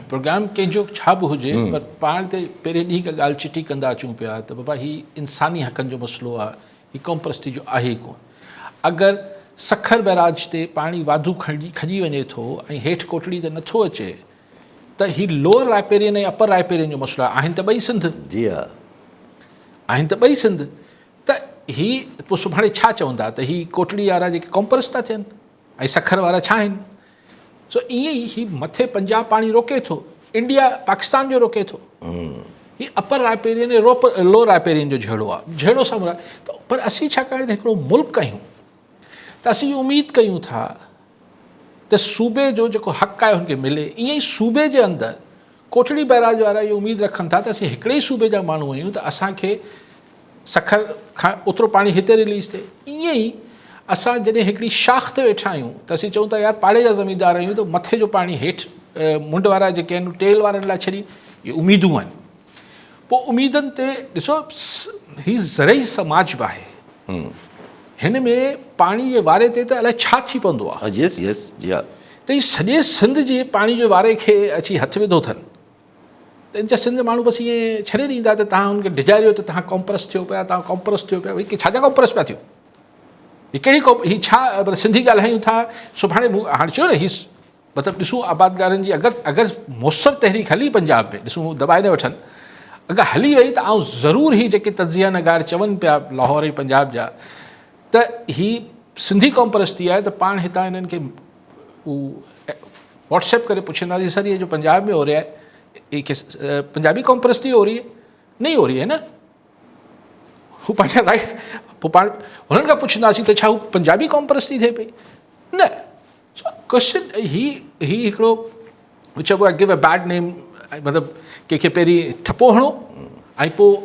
Programme कंहिंजो छा बि हुजे पर पाण ते पहिरें ॾींहुं का ॻाल्हि चिटी कंदा अचूं पिया त बाबा हीउ इंसानी हक़नि जो मसइलो आहे, हीउ क़ौम परस्ती जो आहे ई कोन। अगरि सखर बैराज ते पाणी वाधू खॼी वञे थो ऐं हेठि कोटड़ी ते नथो अचे त हीउ लोअर रायपेरियन ऐं अपर रायपेरियन जो मसइलो आहे। आहिनि त ॿई सिंध, जी हा, आहिनि त ॿई सिंध। त हीउ पोइ सुभाणे छा चवंदा त हीउ कोटड़ी वारा जेके क़ौम परस्त था थियनि ऐं सखर वारा छा आहिनि। सो ईअं ई हीउ मथे पंजाब पाणी रोके थो, इंडिया पाकिस्तान जो रोके थो। हीउ अपर रायपेरियन ऐं लोअर रायपेरियन जो जहिड़ो आहे, जहिड़ो सभु आहे। त पर असीं छा करणु हिकिड़ो मुल्क आहियूं त असीं उमेदु कयूं था त सूबे जो जेको हक़ आहे हुनखे मिले। ईअं ई सूबे जे अंदरि कोटड़ी बैराज वारा इहो उमेदु रखनि था त असीं हिकिड़े ई सूबे जा माण्हू आहियूं त असांखे सखर खां ओतिरो पाणी हिते रिलीज़ थिए। ईअं ई असां जॾहिं हिकिड़ी शाख ते वेठा आहियूं त असीं चऊं था यार पाड़े जा ज़मीनदार आहियूं त मथे जो पाणी हेठि मुंड वारा जेके आहिनि टेल वारनि लाइ छॾी इहे उमेदूं आहिनि। पोइ उमेदनि ते ॾिसो हीउ ज़रई समाज बि आहे, हिन में पाणी जे वारे ते त अलाए छा थी पवंदो आहे। यस यस जी हा, त हीउ सॼे सिंध जे पाणी जे वारे खे अची हथु विधो अथनि त इन जा सिंध माण्हू बसि ईअं छॾे ॾींदा त तव्हां हुनखे डिॼारियो त तव्हां क़ौम परस्त थियो पिया, तव्हां क़ौम परस्त थियो पिया। भई की छाजा क़ौम परस्त पिया थियो, हीअ कहिड़ी क़ौम, हीअ छा मतिलबु सिंधी ॻाल्हायूं था। सुभाणे हाणे चयो न हीउ मतिलबु ॾिसूं आबादगारनि जी अगरि मुसर तहरीक हली पंजाब में, ॾिसूं दॿाए न वठनि, अगरि हली वई त आउं ज़रूरु हीअ जेके तजिया नगार चवनि पिया लाहौर ऐं पंजाब जा त हीअ सिंधी क़ौम परस्ती आहे त पाण हितां हिननि खे व्हाट्सएप करे पुछंदासीं सर ये जो पंजाब में हो रहा है ये पंजाबी क़ौम परस्ती हो रही है, नहीं हो रही है ना। हू पंहिंजा राइट पोइ पाण हुननि खां पुछंदासीं त छा हू पंजाबी क़ौम परस्ती थिए पई न। क्वेश्चन ही हिकिड़ो चइबो आहे गिव अ बैड नेम, मतिलबु कंहिंखे पहिरीं ठपो हणो ऐं पोइ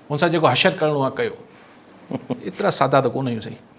हुन सां जेको हशर करिणो आहे कयो। एतिरा सादा त कोन आहियूं साईं।